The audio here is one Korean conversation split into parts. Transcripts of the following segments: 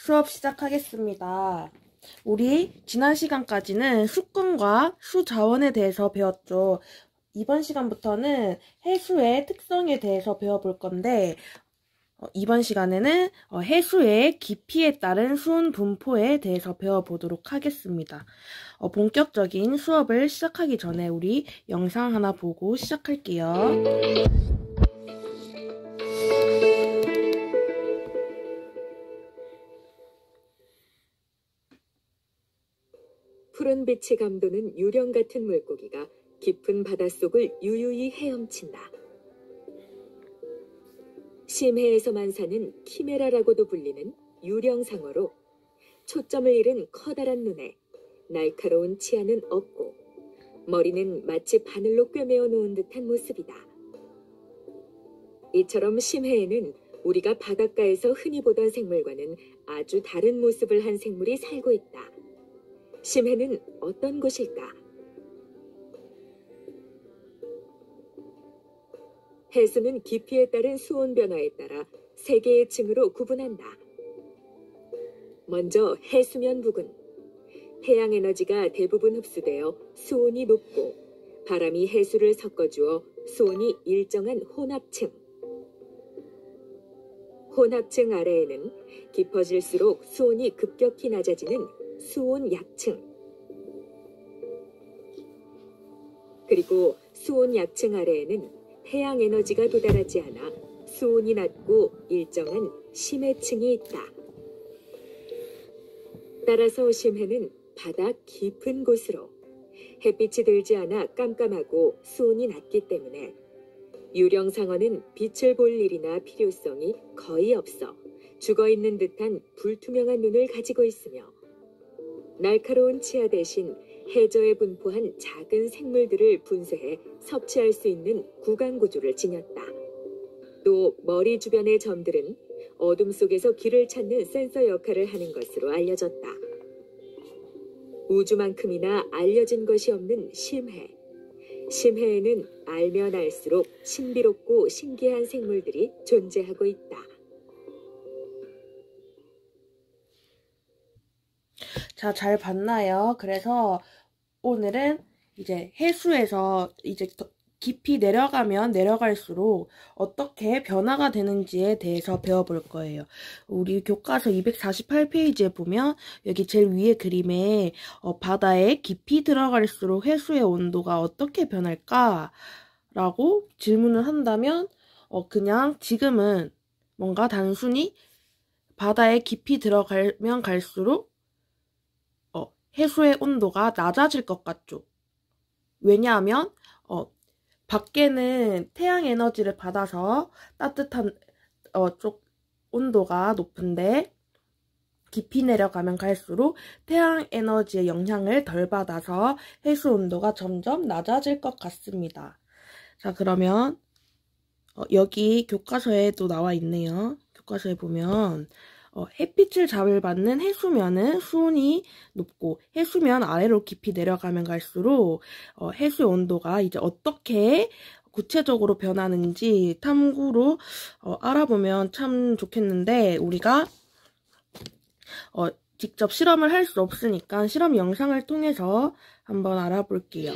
수업 시작하겠습니다. 우리 지난 시간까지는 수권과 수자원에 대해서 배웠죠. 이번 시간부터는 해수의 특성에 대해서 배워볼 건데 이번 시간에는 해수의 깊이에 따른 수온 분포에 대해서 배워보도록 하겠습니다. 본격적인 수업을 시작하기 전에 우리 영상 하나 보고 시작할게요. 푸른 빛이 감도는 유령 같은 물고기가 깊은 바닷속을 유유히 헤엄친다. 심해에서만 사는 키메라라고도 불리는 유령상어로 초점을 잃은 커다란 눈에 날카로운 치아는 없고 머리는 마치 바늘로 꿰매어 놓은 듯한 모습이다. 이처럼 심해에는 우리가 바닷가에서 흔히 보던 생물과는 아주 다른 모습을 한 생물이 살고 있다. 심해는 어떤 곳일까? 해수는 깊이에 따른 수온 변화에 따라 세 개의 층으로 구분한다. 먼저 해수면 부근. 해양 에너지가 대부분 흡수되어 수온이 높고 바람이 해수를 섞어주어 수온이 일정한 혼합층. 혼합층 아래에는 깊어질수록 수온이 급격히 낮아지는 수온 약층. 그리고 수온 약층 아래에는 해양 에너지가 도달하지 않아 수온이 낮고 일정한 심해층이 있다. 따라서 심해는 바다 깊은 곳으로 햇빛이 들지 않아 깜깜하고 수온이 낮기 때문에 유령상어는 빛을 볼 일이나 필요성이 거의 없어 죽어있는 듯한 불투명한 눈을 가지고 있으며 날카로운 치아 대신 해저에 분포한 작은 생물들을 분쇄해 섭취할 수 있는 구강 구조를 지녔다. 또 머리 주변의 점들은 어둠 속에서 길을 찾는 센서 역할을 하는 것으로 알려졌다. 우주만큼이나 알려진 것이 없는 심해. 심해에는 알면 알수록 신비롭고 신기한 생물들이 존재하고 있다. 자, 잘 봤나요? 그래서 오늘은 이제 해수에서 이제 깊이 내려가면 내려갈수록 어떻게 변화가 되는지에 대해서 배워볼 거예요. 우리 교과서 248페이지에 보면 여기 제일 위에 그림에 바다에 깊이 들어갈수록 해수의 온도가 어떻게 변할까? 라고 질문을 한다면 그냥 지금은 뭔가 단순히 바다에 깊이 들어가면 갈수록 해수의 온도가 낮아질 것 같죠. 왜냐하면 밖에는 태양 에너지를 받아서 따뜻한 쪽 온도가 높은데 깊이 내려가면 갈수록 태양 에너지의 영향을 덜 받아서 해수 온도가 점점 낮아질 것 같습니다. 자, 그러면 여기 교과서에도 나와 있네요. 교과서에 보면 햇빛을 잘 받는 해수면은 수온이 높고 해수면 아래로 깊이 내려가면 갈수록 해수의 온도가 이제 어떻게 구체적으로 변하는지 탐구로 알아보면 참 좋겠는데 우리가 직접 실험을 할 수 없으니까 실험 영상을 통해서 한번 알아볼게요.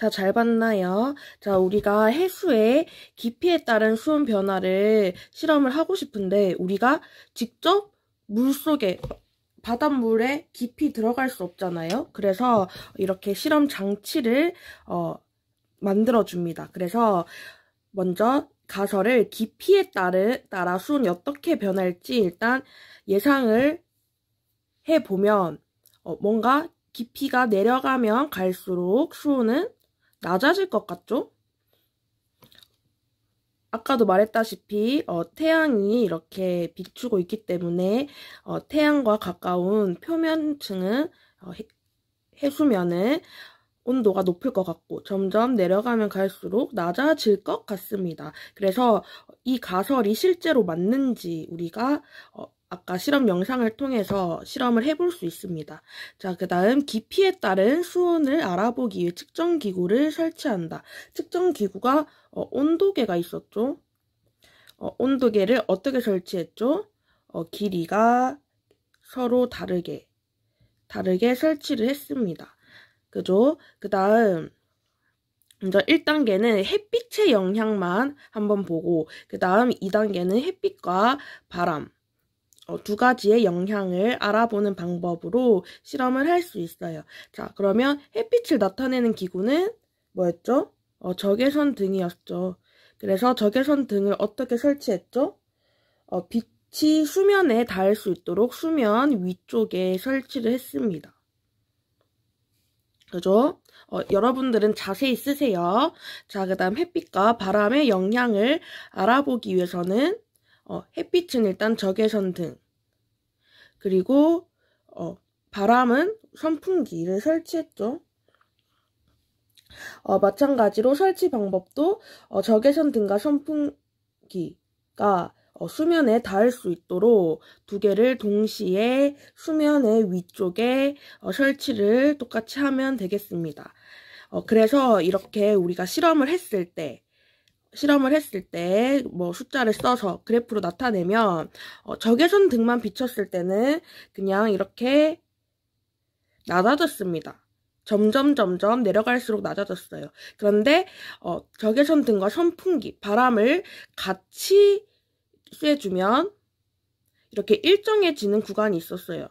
자, 잘 봤나요? 자, 우리가 해수의 깊이에 따른 수온 변화를 실험을 하고 싶은데 우리가 직접 물속에 바닷물에 깊이 들어갈 수 없잖아요. 그래서 이렇게 실험 장치를 만들어 줍니다. 그래서 먼저 가설을 깊이에 따라 수온이 어떻게 변할지 일단 예상을 해보면 뭔가 깊이가 내려가면 갈수록 수온은 낮아질 것 같죠? 아까도 말했다시피 태양이 이렇게 비추고 있기 때문에 태양과 가까운 표면층은 해수면은 온도가 높을 것 같고 점점 내려가면 갈수록 낮아질 것 같습니다. 그래서 이 가설이 실제로 맞는지 우리가 아까 실험 영상을 통해서 실험을 해볼 수 있습니다. 자, 그 다음 깊이에 따른 수온을 알아보기 위해 측정기구를 설치한다. 측정기구가 온도계가 있었죠. 온도계를 어떻게 설치했죠? 길이가 서로 다르게 설치를 했습니다. 그죠? 그 다음 먼저 1단계는 햇빛의 영향만 한번 보고 그 다음 2단계는 햇빛과 바람 두 가지의 영향을 알아보는 방법으로 실험을 할 수 있어요. 자, 그러면 햇빛을 나타내는 기구는 뭐였죠? 적외선 등이었죠. 그래서 적외선 등을 어떻게 설치했죠? 빛이 수면에 닿을 수 있도록 수면 위쪽에 설치를 했습니다. 그죠? 여러분들은 자세히 쓰세요. 자, 그 다음 햇빛과 바람의 영향을 알아보기 위해서는 햇빛은 일단 적외선 등 그리고 바람은 선풍기를 설치했죠. 마찬가지로 설치 방법도 적외선 등과 선풍기가 수면에 닿을 수 있도록 두 개를 동시에 수면의 위쪽에 설치를 똑같이 하면 되겠습니다. 그래서 이렇게 우리가 실험을 했을 때 뭐 숫자를 써서 그래프로 나타내면 적외선 등만 비쳤을 때는 그냥 이렇게 낮아졌습니다. 점점 내려갈수록 낮아졌어요. 그런데 적외선 등과 선풍기, 바람을 같이 쐬주면 이렇게 일정해지는 구간이 있었어요.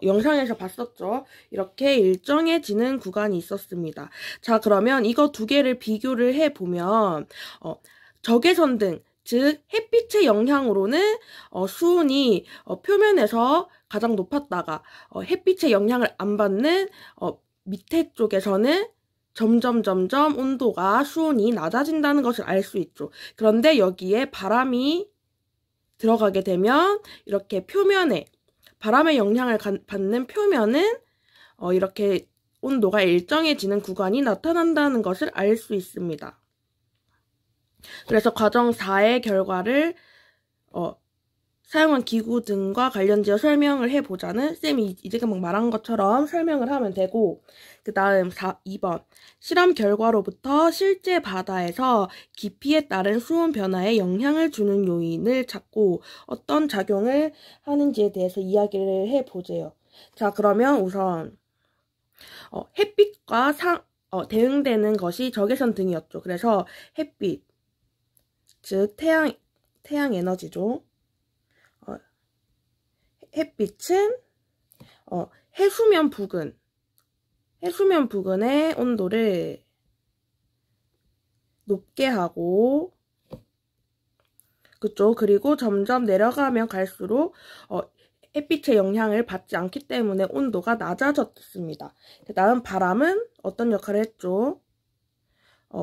영상에서 봤었죠? 이렇게 일정해지는 구간이 있었습니다. 자, 그러면 이거 두 개를 비교를 해보면 적외선 등, 즉 햇빛의 영향으로는 수온이 표면에서 가장 높았다가 햇빛의 영향을 안 받는 밑에 쪽에서는 점점 온도가 수온이 낮아진다는 것을 알 수 있죠. 그런데 여기에 바람이 들어가게 되면 이렇게 표면에 바람의 영향을 받는 표면은 이렇게 온도가 일정해지는 구간이 나타난다는 것을 알 수 있습니다. 그래서 과정 4의 결과를 사용한 기구 등과 관련지어 설명을 해보자는 쌤이 이제 막 말한 것처럼 설명을 하면 되고 그 다음 2번 실험 결과로부터 실제 바다에서 깊이에 따른 수온 변화에 영향을 주는 요인을 찾고 어떤 작용을 하는지에 대해서 이야기를 해보세요. 자, 그러면 우선 햇빛과 대응되는 것이 적외선 등이었죠. 그래서 햇빛, 즉 태양 에너지죠. 햇빛은 해수면 부근의 온도를 높게 하고 그쵸? 그리고 점점 내려가면 갈수록 햇빛의 영향을 받지 않기 때문에 온도가 낮아졌습니다. 그 다음 바람은 어떤 역할을 했죠?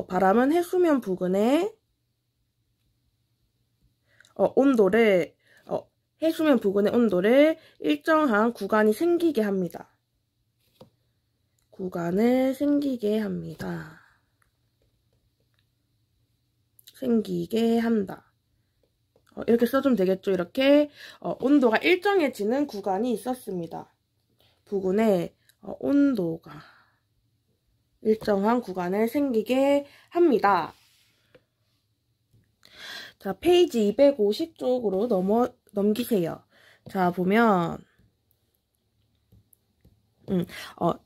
바람은 해수면 부근의 해수면 부근의 온도를 일정한 구간이 생기게 합니다. 생기게 한다. 이렇게 써주면 되겠죠. 이렇게 온도가 일정해지는 구간이 있었습니다. 부근에 온도가 일정한 구간을 생기게 합니다. 자, 페이지 250쪽으로 넘기세요. 자, 보면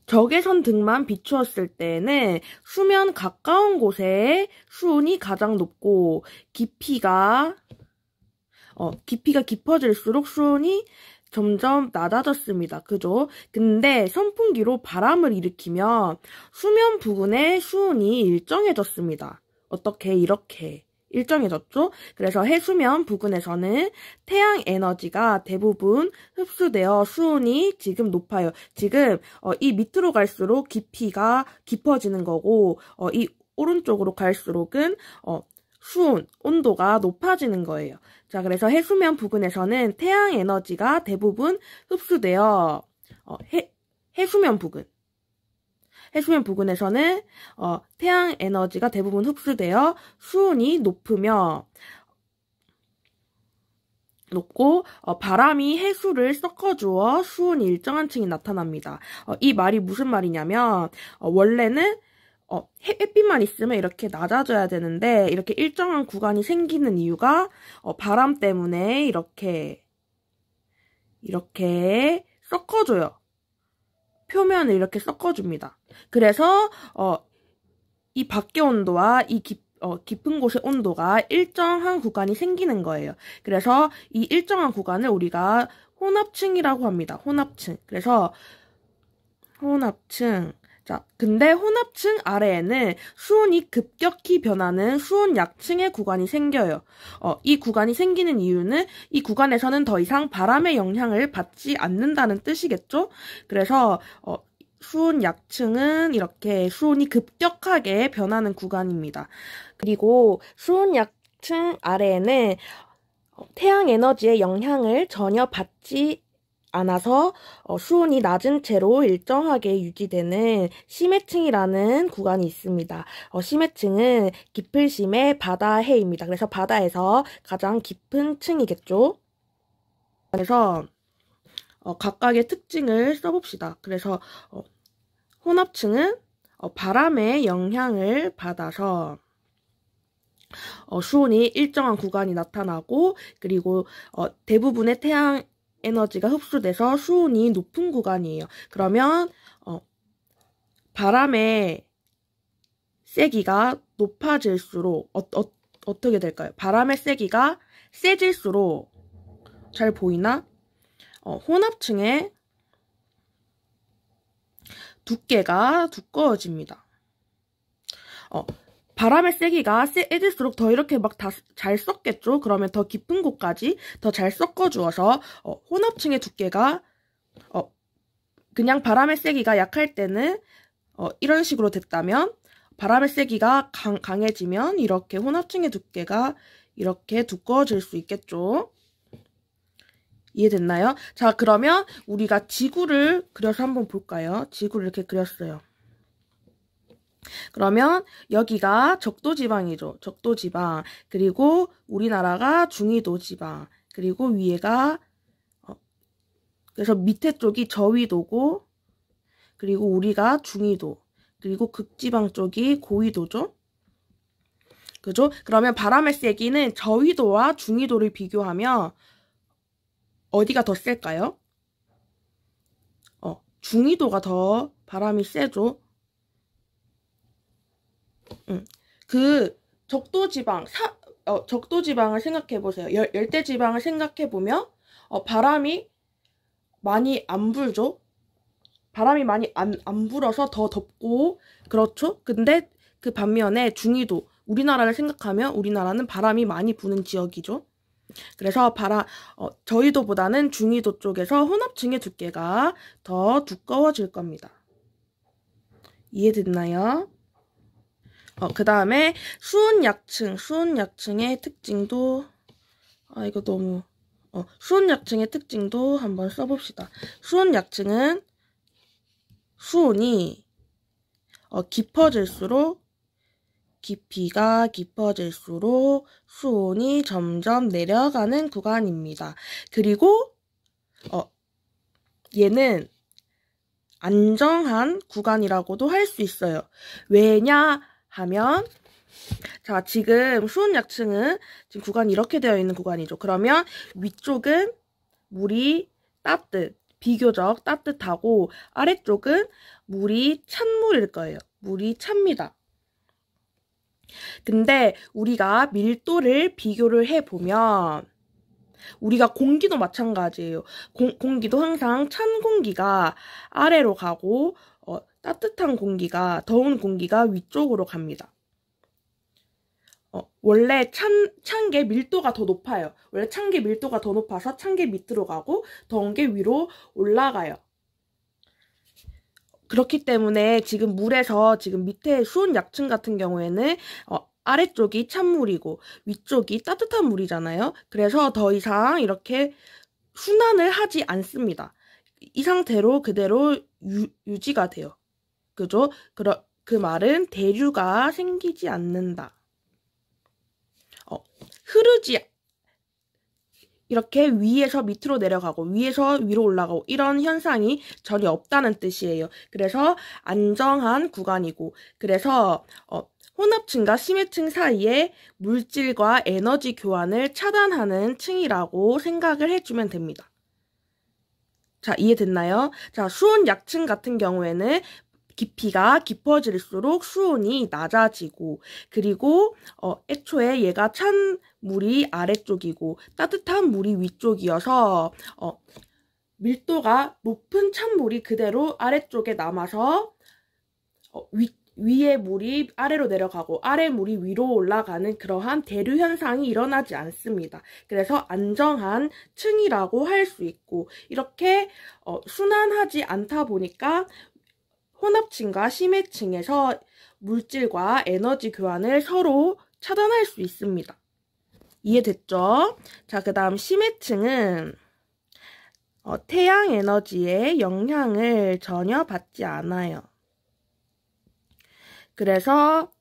적외선 등만 비추었을 때는 수면 가까운 곳에 수온이 가장 높고 깊이가 깊어질수록 수온이 점점 낮아졌습니다. 그죠? 근데 선풍기로 바람을 일으키면 수면 부근의 수온이 일정해졌습니다. 어떻게? 이렇게 일정해졌죠? 그래서 해수면 부근에서는 태양 에너지가 대부분 흡수되어 수온이 지금 높아요. 지금 이 밑으로 갈수록 깊이가 깊어지는 거고 이 오른쪽으로 갈수록은 수온, 온도가 높아지는 거예요. 자, 그래서 해수면 부근에서는 태양 에너지가 대부분 흡수되어 해수면 부근에서는 태양 에너지가 대부분 흡수되어 수온이 높고 바람이 해수를 섞어주어 수온이 일정한 층이 나타납니다. 이 말이 무슨 말이냐면 원래는 햇빛만 있으면 이렇게 낮아져야 되는데 이렇게 일정한 구간이 생기는 이유가 바람 때문에 이렇게 섞어줘요. 표면을 이렇게 섞어줍니다. 그래서 이 밖의 온도와 이 깊은 곳의 온도가 일정한 구간이 생기는 거예요. 그래서 이 일정한 구간을 우리가 혼합층이라고 합니다. 혼합층. 그래서 혼합층. 자, 근데 혼합층 아래에는 수온이 급격히 변하는 수온 약층의 구간이 생겨요. 이 구간이 생기는 이유는 이 구간에서는 더 이상 바람의 영향을 받지 않는다는 뜻이겠죠? 그래서 수온 약층은 이렇게 수온이 급격하게 변하는 구간입니다. 그리고 수온 약층 아래에는 태양 에너지의 영향을 전혀 받지 않아서 수온이 낮은 채로 일정하게 유지되는 심해층이라는 구간이 있습니다. 심해층은 깊을심의 바다해입니다. 그래서 바다에서 가장 깊은 층이겠죠. 그래서 각각의 특징을 써봅시다. 그래서 혼합층은 바람의 영향을 받아서 수온이 일정한 구간이 나타나고 그리고 대부분의 태양 에너지가 흡수돼서 수온이 높은 구간이에요. 그러면 바람의 세기가 높아질수록 어떻게 될까요? 바람의 세기가 세질수록 잘 보이나? 혼합층의 두께가 두꺼워집니다. 바람의 세기가 세질수록 더 이렇게 막 다 잘 섞겠죠? 그러면 더 깊은 곳까지 더 잘 섞어주어서 혼합층의 두께가 그냥 바람의 세기가 약할 때는 이런 식으로 됐다면 바람의 세기가 강해지면 이렇게 혼합층의 두께가 이렇게 두꺼워질 수 있겠죠? 이해됐나요? 자, 그러면 우리가 지구를 그려서 한번 볼까요? 지구를 이렇게 그렸어요. 그러면 여기가 적도지방이죠. 적도지방. 그리고 우리나라가 중위도지방. 그리고 위에가 그래서 밑에 쪽이 저위도고 그리고 우리가 중위도. 그리고 극지방 쪽이 고위도죠. 그죠? 그러면 바람의 세기는 저위도와 중위도를 비교하면 어디가 더 셀까요? 중위도가 더 바람이 세죠. 그 적도지방을 생각해보세요. 열대지방을 생각해보면 바람이 많이 안 불죠. 바람이 많이 안 불어서 더 덥고 그렇죠. 근데 그 반면에 중위도, 우리나라를 생각하면 우리나라는 바람이 많이 부는 지역이죠. 그래서 저희도보다는 중위도 쪽에서 혼합층의 두께가 더 두꺼워질 겁니다. 이해됐나요? 그 다음에 수온약층의 특징도 이거 너무 수온약층의 특징도 한번 써봅시다. 수온약층은 수온이 깊어질수록 깊이가 깊어질수록 수온이 점점 내려가는 구간입니다. 그리고 얘는 안정한 구간이라고도 할 수 있어요. 왜냐 하면 자, 지금 수온약층은 지금 구간이 이렇게 되어 있는 구간이죠. 그러면 위쪽은 물이 따뜻, 비교적 따뜻하고 아래쪽은 물이 찬 물일 거예요. 물이 찹니다. 근데 우리가 밀도를 비교를 해보면 우리가 공기도 마찬가지예요. 공기도 항상 찬 공기가 아래로 가고 따뜻한 공기가, 더운 공기가 위쪽으로 갑니다. 원래 찬 게 밀도가 더 높아요. 원래 찬 게 밀도가 더 높아서 찬 게 밑으로 가고 더운 게 위로 올라가요. 그렇기 때문에 지금 물에서 지금 밑에 수온 약층 같은 경우에는 아래쪽이 찬물이고 위쪽이 따뜻한 물이잖아요. 그래서 더 이상 이렇게 순환을 하지 않습니다. 이 상태로 그대로 유지가 돼요. 그죠? 그 말은 대류가 생기지 않는다. 흐르지, 이렇게 위에서 밑으로 내려가고 위에서 위로 올라가고 이런 현상이 전혀 없다는 뜻이에요. 그래서 안정한 구간이고, 그래서 혼합층과 심해층 사이에 물질과 에너지 교환을 차단하는 층이라고 생각을 해주면 됩니다. 자, 이해됐나요? 자, 수온 약층 같은 경우에는 깊이가 깊어질수록 수온이 낮아지고, 그리고 애초에 얘가 찬 물이 아래쪽이고 따뜻한 물이 위쪽이어서 밀도가 높은 찬물이 그대로 아래쪽에 남아서 위에 물이 아래로 내려가고 아래 물이 위로 올라가는 그러한 대류 현상이 일어나지 않습니다. 그래서 안정한 층이라고 할 수 있고, 이렇게 순환하지 않다 보니까 혼합층과 심해층에서 물질과 에너지 교환을 서로 차단할 수 있습니다. 이해됐죠? 자, 그 다음 심해층은 태양 에너지의 영향을 전혀 받지 않아요. 그래서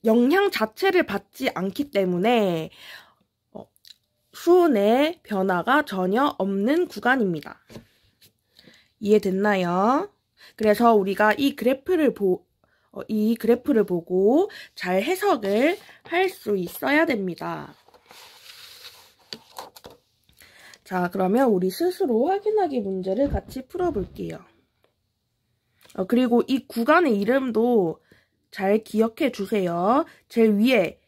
영향 자체를 받지 않기 때문에 수온의 변화가 전혀 없는 구간입니다. 이해됐나요? 그래서 우리가 이 그래프를 보고 잘 해석을 할 수 있어야 됩니다. 자, 그러면 우리 스스로 확인하기 문제를 같이 풀어볼게요. 그리고 이 구간의 이름도 잘 기억해 주세요. 제일 위에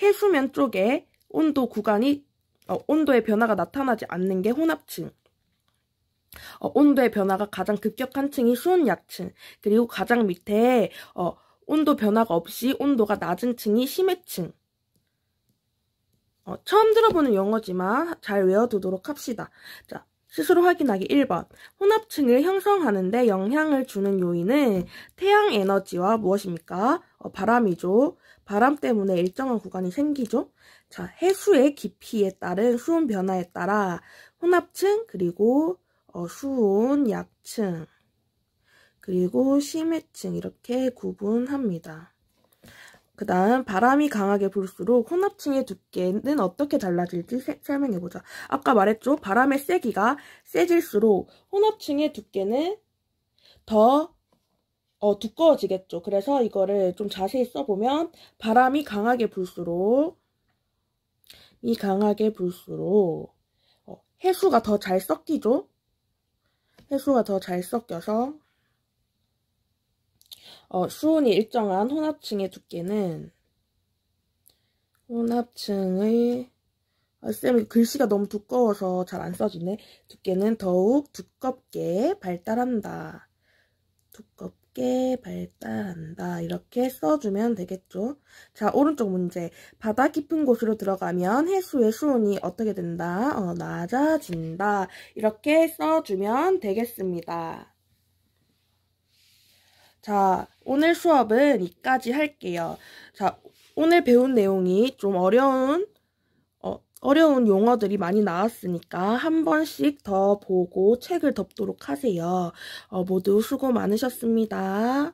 해수면 쪽에 온도 구간이, 온도의 변화가 나타나지 않는 게 혼합층. 온도의 변화가 가장 급격한 층이 수온 약층, 그리고 가장 밑에 온도 변화가 없이 온도가 낮은 층이 심해층. 처음 들어보는 용어지만 잘 외워두도록 합시다. 자, 스스로 확인하기 1번. 혼합층을 형성하는데 영향을 주는 요인은 태양 에너지와 무엇입니까? 바람이죠. 바람 때문에 일정한 구간이 생기죠. 자, 해수의 깊이에 따른 수온 변화에 따라 혼합층, 그리고 수온 약층, 그리고 심해층 이렇게 구분합니다. 그 다음 바람이 강하게 불수록 혼합층의 두께는 어떻게 달라질지 설명해보자. 아까 말했죠? 바람의 세기가 세질수록 혼합층의 두께는 더 두꺼워지겠죠. 그래서 이거를 좀 자세히 써보면 바람이 강하게 불수록 해수가 더 잘 섞이죠. 해수가 더 잘 섞여서 수온이 일정한 혼합층의 두께는 쌤 글씨가 너무 두꺼워서 잘 안 써지네. 두께는 더욱 두껍게 발달한다. 이렇게 써주면 되겠죠. 자, 오른쪽 문제. 바다 깊은 곳으로 들어가면 해수의 수온이 어떻게 된다? 낮아진다. 이렇게 써주면 되겠습니다. 자, 오늘 수업은 여기까지 할게요. 자, 오늘 배운 내용이 좀 어려운 용어들이 많이 나왔으니까 한 번씩 더 보고 책을 덮도록 하세요. 모두 수고 많으셨습니다.